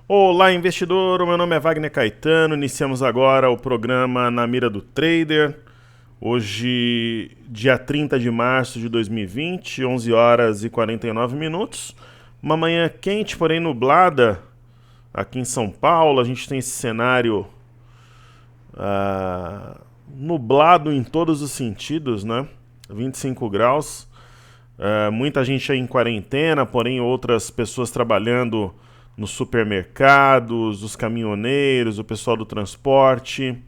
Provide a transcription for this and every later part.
Olá, investidor. O meu nome é Wagner Caetano. Iniciamos agora o programa Na Mira do Trader. Hoje, dia 30 de março de 2020, 11 horas e 49 minutos. Uma manhã quente, porém nublada aqui em São Paulo. A gente tem esse cenário nublado em todos os sentidos, né? 25 graus. Muita gente aí em quarentena, porém outras pessoas trabalhando nos supermercados, os caminhoneiros, o pessoal do transporte,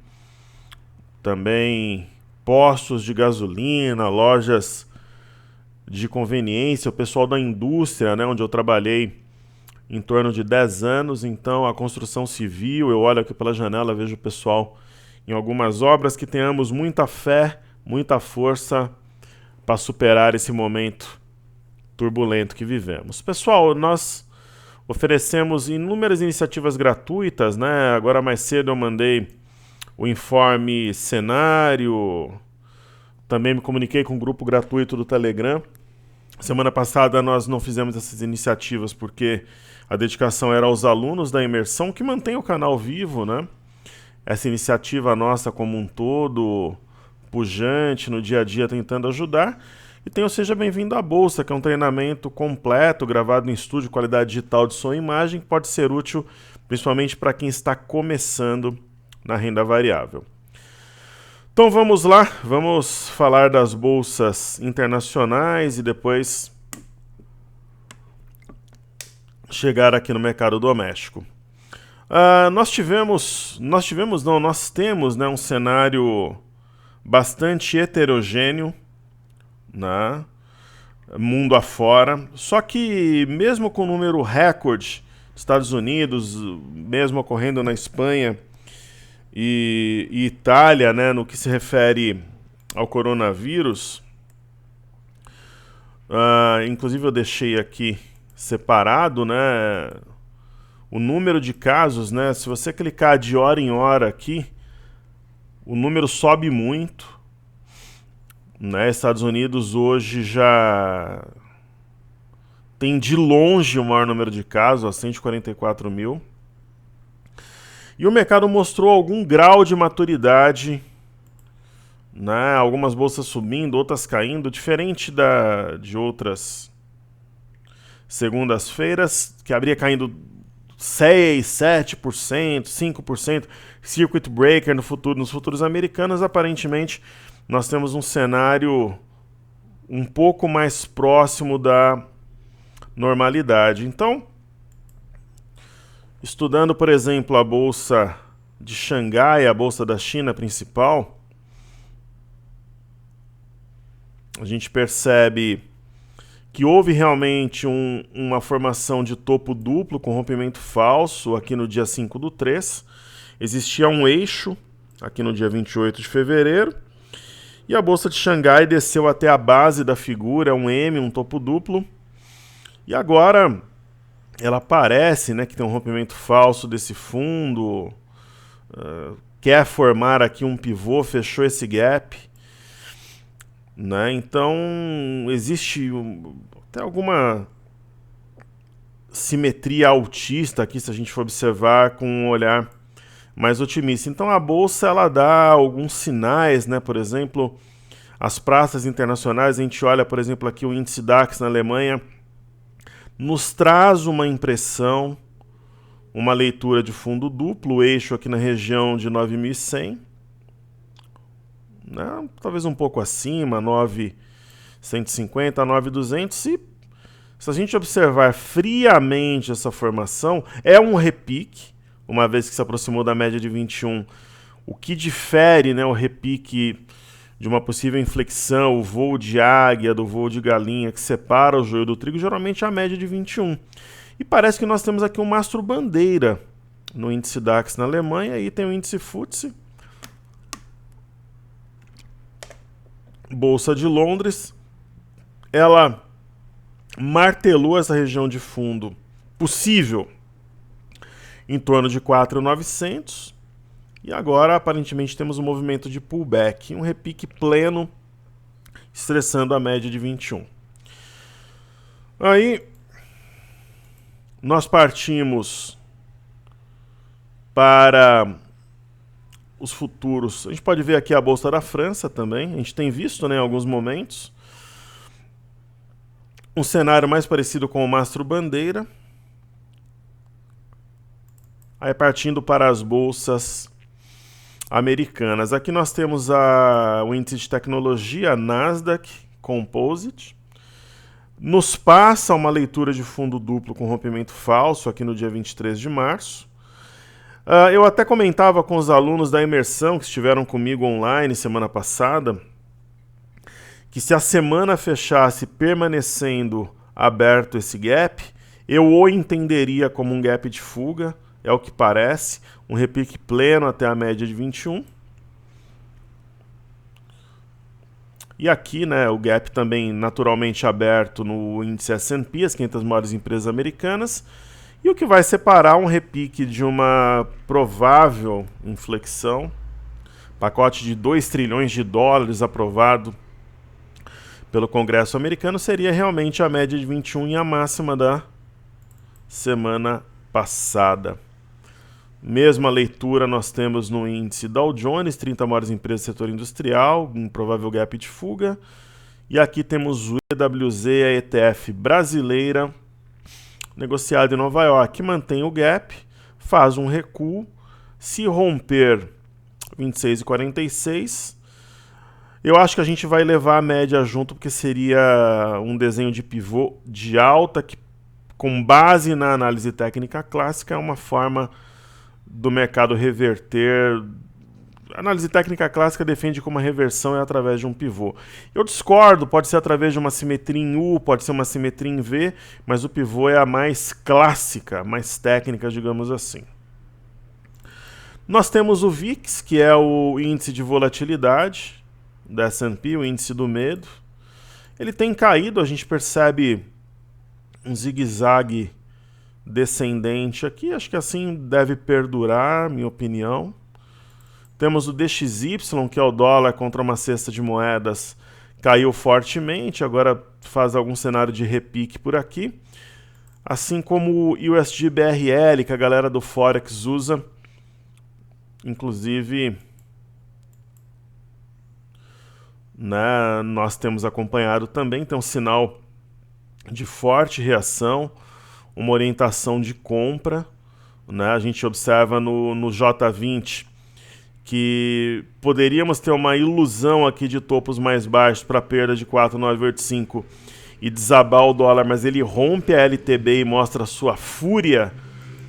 também postos de gasolina, lojas de conveniência, o pessoal da indústria, né, onde eu trabalhei em torno de 10 anos, então a construção civil, eu olho aqui pela janela, vejo o pessoal em algumas obras, que tenhamos muita fé, muita força para superar esse momento turbulento que vivemos. Pessoal, nós oferecemos inúmeras iniciativas gratuitas, né? Agora mais cedo eu mandei o informe cenário, também me comuniquei com o grupo gratuito do Telegram. Semana passada nós não fizemos essas iniciativas porque a dedicação era aos alunos da imersão, que mantém o canal vivo, né? Essa iniciativa nossa como um todo, pujante, no dia a dia tentando ajudar. E tenha Seja Bem-vindo à Bolsa, que é um treinamento completo, gravado em estúdio, qualidade digital de som e imagem, que pode ser útil principalmente para quem está começando na renda variável. Então vamos lá, vamos falar das bolsas internacionais e depois chegar aqui no mercado doméstico. Nós temos, né, um cenário bastante heterogêneo, né, mundo afora. Só que mesmo com o número recorde, Estados Unidos, mesmo ocorrendo na Espanha e Itália, né, no que se refere ao coronavírus, inclusive eu deixei aqui separado, né, o número de casos, né, se você clicar de hora em hora aqui, o número sobe muito. Né, Estados Unidos hoje já tem de longe o maior número de casos, a 144 mil. E o mercado mostrou algum grau de maturidade, né, algumas bolsas subindo, outras caindo, diferente de outras segundas-feiras, que abria caindo 6, 7%, 5%, circuit breaker nos futuros americanos. Aparentemente nós temos um cenário um pouco mais próximo da normalidade. Então, estudando, por exemplo, a bolsa de Xangai, a bolsa da China principal, a gente percebe que houve realmente uma formação de topo duplo com rompimento falso aqui no dia 5/3. Existia um eixo aqui no dia 28 de fevereiro. E a bolsa de Xangai desceu até a base da figura, um M, um topo duplo. E agora ela parece, né, que tem um rompimento falso desse fundo, quer formar aqui um pivô, fechou esse gap. Né? Então existe até alguma simetria altista aqui, se a gente for observar com um olhar mais otimista. Então a bolsa ela dá alguns sinais, né? Por exemplo, as praças internacionais, a gente olha, por exemplo, aqui o índice DAX na Alemanha, nos traz uma impressão, uma leitura de fundo duplo, o eixo aqui na região de 9.100, né? Talvez um pouco acima, 9.150, 9.200. E se a gente observar friamente essa formação, é um repique, uma vez que se aproximou da média de 21, o que difere, né, o repique de uma possível inflexão, o voo de águia do voo de galinha, que separa o joio do trigo, geralmente é a média de 21. E parece que nós temos aqui um mastro bandeira no índice DAX na Alemanha, e tem o índice FTSE, Bolsa de Londres, ela martelou essa região de fundo possível em torno de 4.900 e agora aparentemente temos um movimento de pullback, um repique pleno, estressando a média de 21. Aí nós partimos para os futuros. A gente pode ver aqui a Bolsa da França também. A gente tem visto, né, em alguns momentos um cenário mais parecido com o Mastro Bandeira. Aí partindo para as bolsas americanas. Aqui nós temos o índice de tecnologia, Nasdaq Composite. Nos passa uma leitura de fundo duplo com rompimento falso aqui no dia 23 de março. Eu até comentava com os alunos da imersão que estiveram comigo online semana passada que se a semana fechasse permanecendo aberto esse gap, eu o entenderia como um gap de fuga, é o que parece, um repique pleno até a média de 21. E aqui, né, o gap também naturalmente aberto no índice S&P, as 500 maiores empresas americanas, e o que vai separar um repique de uma provável inflexão, pacote de 2 trilhões de dólares aprovado pelo Congresso americano, seria realmente a média de 21 e a máxima da semana passada. Mesma leitura nós temos no índice Dow Jones, 30 maiores empresas do setor industrial, um provável gap de fuga. E aqui temos o EWZ, a ETF brasileira, negociado em Nova York, que mantém o gap, faz um recuo. Se romper 26,46, eu acho que a gente vai levar a média junto, porque seria um desenho de pivô de alta, que com base na análise técnica clássica é uma forma do mercado reverter. A análise técnica clássica defende como a reversão é através de um pivô. Eu discordo, pode ser através de uma simetria em U, pode ser uma simetria em V, mas o pivô é a mais clássica, mais técnica, digamos assim. Nós temos o VIX, que é o índice de volatilidade da S&P, o índice do medo. Ele tem caído, a gente percebe um zigue-zague descendente aqui, acho que assim deve perdurar, minha opinião. Temos o DXY, que é o dólar contra uma cesta de moedas, caiu fortemente, agora faz algum cenário de repique por aqui. Assim como o USD BRL, que a galera do Forex usa, inclusive, né, nós temos acompanhado também, tem um sinal de forte reação, uma orientação de compra, né? A gente observa no J20 que poderíamos ter uma ilusão aqui de topos mais baixos para perda de 4,985 e desabar o dólar, mas ele rompe a LTB e mostra sua fúria.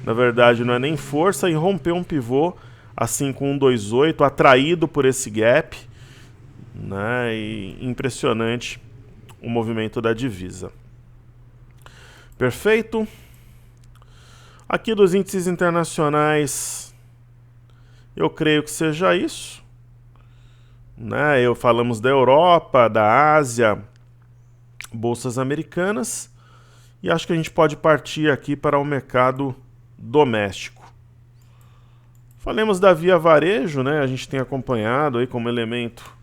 Na verdade, não é nem força, e rompeu um pivô assim com 1,28, atraído por esse gap, né? E impressionante o movimento da divisa. Perfeito. Aqui dos índices internacionais, eu creio que seja isso, né? Falamos da Europa, da Ásia, bolsas americanas, e acho que a gente pode partir aqui para o mercado doméstico. Falemos da Via Varejo, né? A gente tem acompanhado aí como elemento,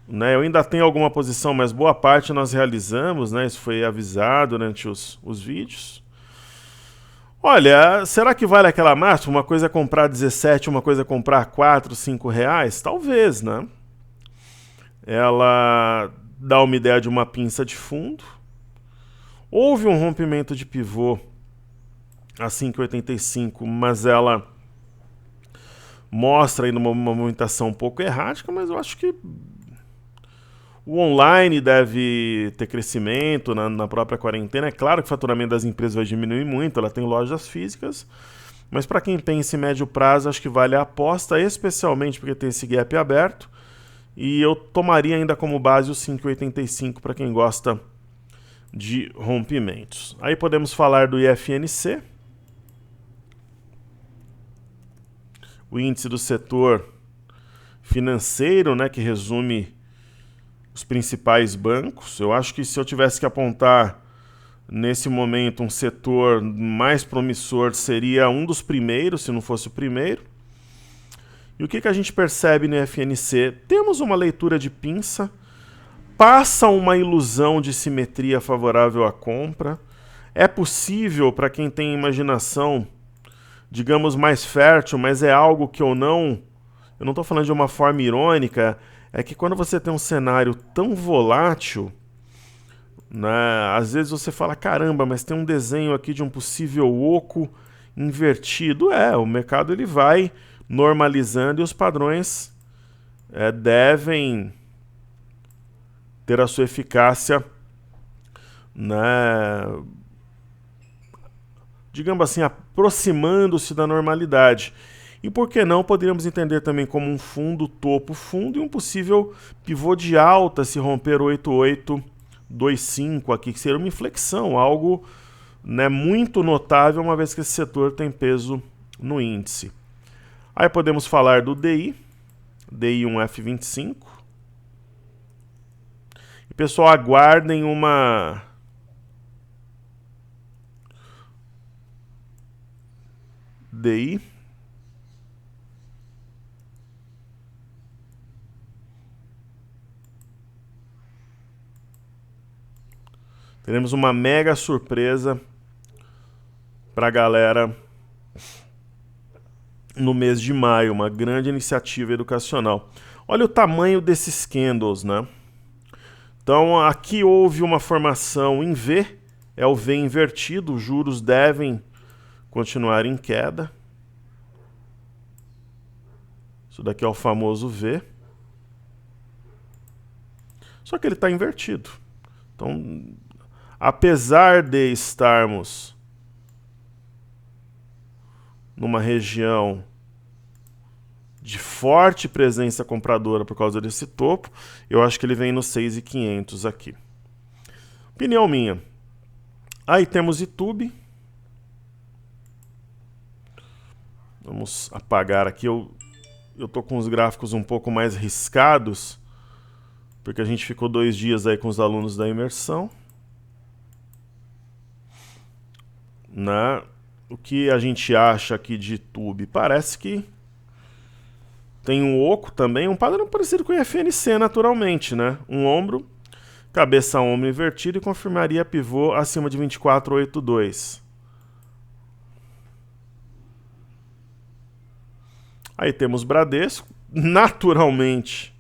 né? Eu ainda tenho alguma posição, mas boa parte nós realizamos, né? Isso foi avisado durante os vídeos. Olha, será que vale aquela máxima? Uma coisa é comprar 17, uma coisa é comprar 4, 5 reais? Talvez, né? Ela dá uma ideia de uma pinça de fundo. Houve um rompimento de pivô a 5,85, mas ela mostra aí uma movimentação um pouco errática, mas eu acho que o online deve ter crescimento na própria quarentena. É claro que o faturamento das empresas vai diminuir muito, ela tem lojas físicas, mas para quem tem esse médio prazo, acho que vale a aposta, especialmente porque tem esse gap aberto, e eu tomaria ainda como base o 5,85 para quem gosta de rompimentos. Aí podemos falar do IFNC, o índice do setor financeiro, né, que resume os principais bancos. Eu acho que se eu tivesse que apontar nesse momento um setor mais promissor, seria um dos primeiros, se não fosse o primeiro. E o que a gente percebe no FNC? Temos uma leitura de pinça, passa uma ilusão de simetria favorável à compra. É possível, para quem tem imaginação, digamos, mais fértil, mas é algo que eu não estou falando de uma forma irônica, é que quando você tem um cenário tão volátil, né, às vezes você fala, caramba, mas tem um desenho aqui de um possível oco invertido. O mercado ele vai normalizando e os padrões devem ter a sua eficácia, né, digamos assim, aproximando-se da normalidade. E por que não poderíamos entender também como um fundo, topo, fundo e um possível pivô de alta se romper 8825 aqui, que seria uma inflexão, algo, né, muito notável, uma vez que esse setor tem peso no índice. Aí podemos falar do DI, DI1F25. E pessoal, aguardem uma DI. Teremos uma mega surpresa para a galera no mês de maio, uma grande iniciativa educacional. Olha o tamanho desses candles, né? Então aqui houve uma formação em V, é o V invertido, os juros devem continuar em queda. Isso daqui é o famoso V. Só que ele está invertido. Então, apesar de estarmos numa região de forte presença compradora por causa desse topo, eu acho que ele vem no 6.500 aqui. Opinião minha. Aí temos YouTube. Vamos apagar aqui. Eu tô com os gráficos um pouco mais riscados, porque a gente ficou 2 dias aí com os alunos da imersão. O que a gente acha aqui de YouTube? Parece que tem um oco também, um padrão parecido com o FNC naturalmente, né? Um ombro, cabeça ombro invertido e confirmaria pivô acima de 2482. Aí temos Bradesco, naturalmente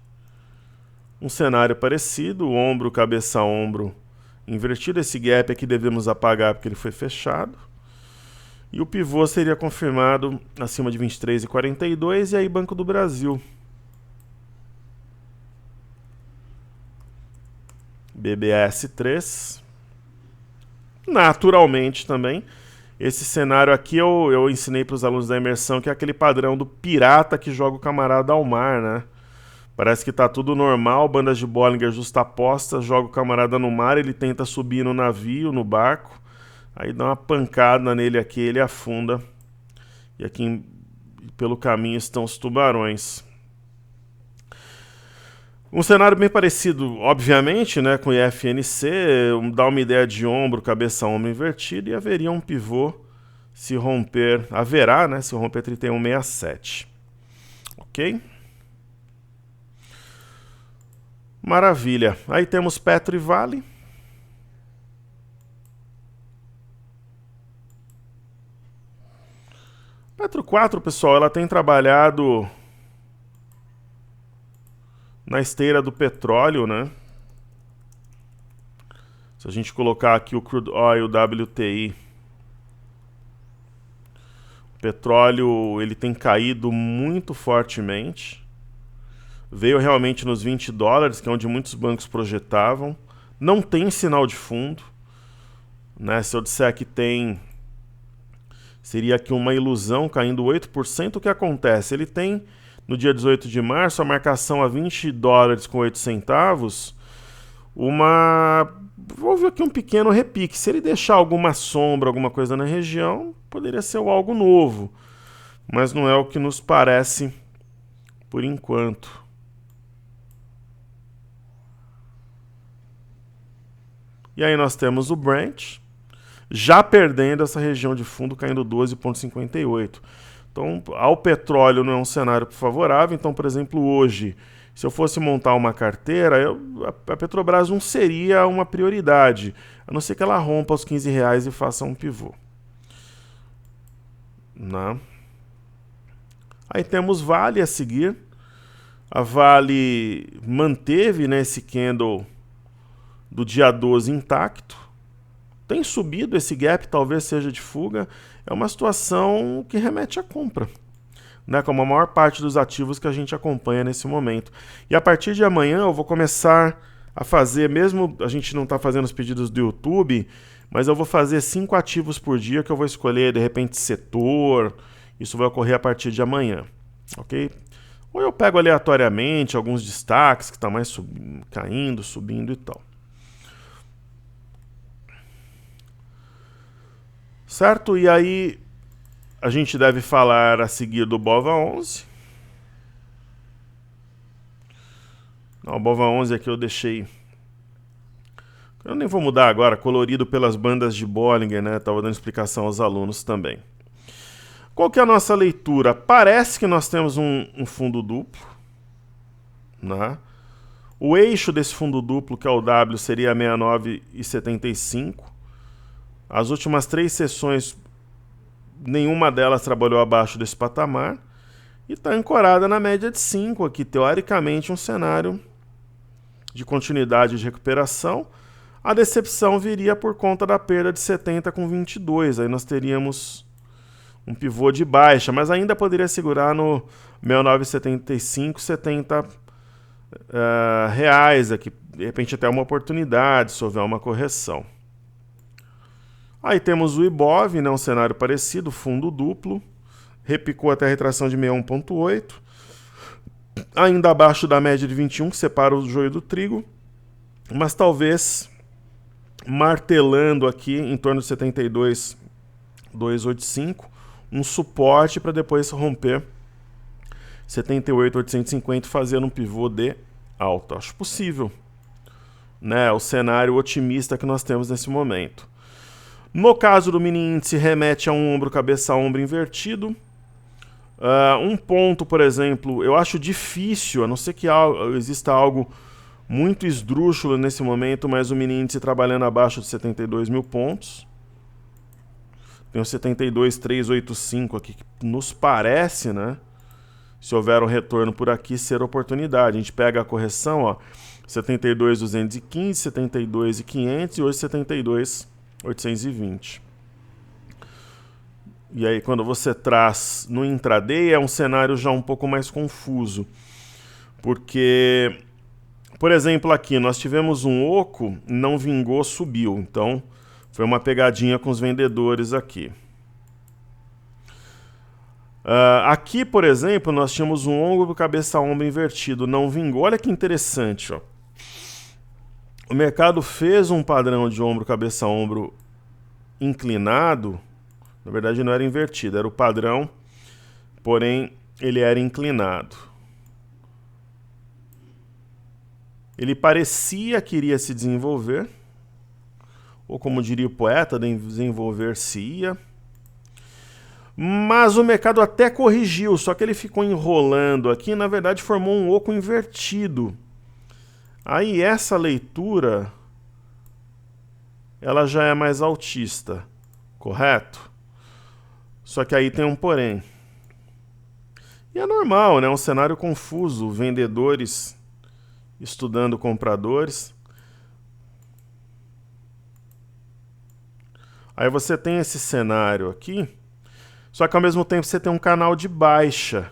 um cenário parecido, ombro, cabeça ombro invertido. Esse gap aqui devemos apagar porque ele foi fechado. E o pivô seria confirmado acima de 23,42. E aí Banco do Brasil. BBS3. Naturalmente também. Esse cenário aqui eu ensinei para os alunos da imersão, que é aquele padrão do pirata que joga o camarada ao mar, né? Parece que tá tudo normal, bandas de Bollinger justapostas, joga o camarada no mar, ele tenta subir no navio, no barco, aí dá uma pancada nele aqui, ele afunda. E aqui pelo caminho estão os tubarões. Um cenário bem parecido, obviamente, né, com o IFNC, dá uma ideia de ombro, cabeça, ombro invertido, e haveria um pivô se romper, haverá, né, se romper 31,67. Ok? Maravilha. Aí temos Petro e Vale. Petro 4, pessoal, ela tem trabalhado na esteira do petróleo, né? Se a gente colocar aqui o Crude Oil WTI, o petróleo ele tem caído muito fortemente. Veio realmente nos $20, que é onde muitos bancos projetavam. Não tem sinal de fundo, né? Se eu disser que tem, seria aqui uma ilusão, caindo 8%. O que acontece? Ele tem, no dia 18 de março, a marcação a $20,08, houve aqui um pequeno repique. Se ele deixar alguma sombra, alguma coisa na região, poderia ser algo novo, mas não é o que nos parece por enquanto. E aí nós temos o Brent, já perdendo essa região de fundo, caindo 12,58. Então, ao petróleo não é um cenário favorável. Então, por exemplo, hoje, se eu fosse montar uma carteira, a Petrobras não seria uma prioridade, a não ser que ela rompa os R$15 e faça um pivô. né? Aí temos Vale a seguir. A Vale manteve, né, esse candle do dia 12 intacto. Tem subido, esse gap talvez seja de fuga. É uma situação que remete à compra, né, como a maior parte dos ativos que a gente acompanha nesse momento. E a partir de amanhã eu vou começar a fazer, mesmo a gente não está fazendo os pedidos do YouTube, mas eu vou fazer 5 ativos por dia que eu vou escolher, de repente, setor. Isso vai ocorrer a partir de amanhã, ok? Ou eu pego aleatoriamente alguns destaques que estão mais caindo, subindo e tal. Certo? E aí a gente deve falar a seguir do BOVA11. Não, o BOVA11 aqui eu deixei... Eu nem vou mudar agora, colorido pelas bandas de Bollinger, né? Estava dando explicação aos alunos também. Qual que é a nossa leitura? Parece que nós temos um fundo duplo, né? O eixo desse fundo duplo, que é o W, seria 69,75. As últimas 3 sessões, nenhuma delas trabalhou abaixo desse patamar. E está ancorada na média de 5 aqui, teoricamente um cenário de continuidade de recuperação. A decepção viria por conta da perda de 70 com 22. Aí nós teríamos um pivô de baixa, mas ainda poderia segurar no 69,75, 70 reais aqui. De repente até uma oportunidade, se houver uma correção. Aí temos o Ibov, né, um cenário parecido, fundo duplo. Repicou até a retração de 61,8. Ainda abaixo da média de 21, que separa o joio do trigo. Mas talvez martelando aqui em torno de 72,285. Um suporte para depois romper 78,850 e fazer um pivô de alta. Acho possível, né? O cenário otimista que nós temos nesse momento. No caso do mini índice, remete a um ombro, cabeça, ombro invertido. Um ponto, por exemplo, eu acho difícil, a não ser que exista algo muito esdrúxulo nesse momento, mas o mini índice trabalhando abaixo de 72 mil pontos. Tem o 72,385 aqui, que nos parece, né? Se houver um retorno por aqui, ser oportunidade. A gente pega a correção, ó, 72,215, 72,500 e hoje 72,820. E aí, quando você traz no intraday, é um cenário já um pouco mais confuso. Porque, por exemplo, aqui nós tivemos um oco, não vingou, subiu. Então, foi uma pegadinha com os vendedores aqui. Aqui, por exemplo, nós tínhamos um ombro, cabeça, ombro invertido, não vingou. Olha que interessante, ó. O mercado fez um padrão de ombro, cabeça, ombro inclinado. Na verdade, não era invertido, era o padrão, porém, ele era inclinado. Ele parecia que iria se desenvolver, ou como diria o poeta, desenvolver-se-ia. Mas o mercado até corrigiu, só que ele ficou enrolando aqui e, na verdade, formou um oco invertido. Aí essa leitura, ela já é mais altista, correto? Só que aí tem um porém. E é normal, né? Um cenário confuso, vendedores estudando compradores. Aí você tem esse cenário aqui, só que ao mesmo tempo você tem um canal de baixa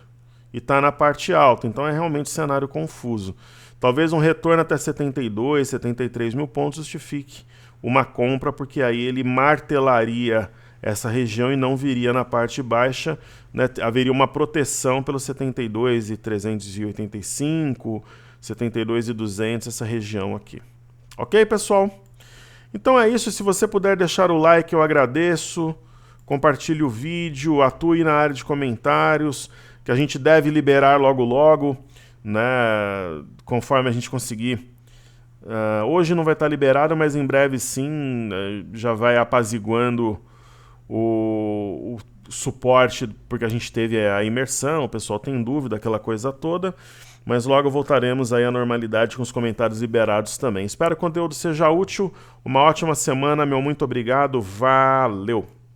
e está na parte alta, então é realmente um cenário confuso. Talvez um retorno até 72, 73 mil pontos justifique uma compra, porque aí ele martelaria essa região e não viria na parte baixa, né? Haveria uma proteção pelos 72,385, 72,200, essa região aqui. Ok, pessoal? Então é isso. Se você puder deixar o like, eu agradeço. Compartilhe o vídeo, atue na área de comentários, que a gente deve liberar logo logo, né? Conforme a gente conseguir. Hoje não vai estar liberado, mas em breve sim, já vai apaziguando o suporte, porque a gente teve a imersão, o pessoal tem dúvida, aquela coisa toda, mas logo voltaremos aí à normalidade com os comentários liberados também. Espero que o conteúdo seja útil, uma ótima semana, meu muito obrigado, valeu!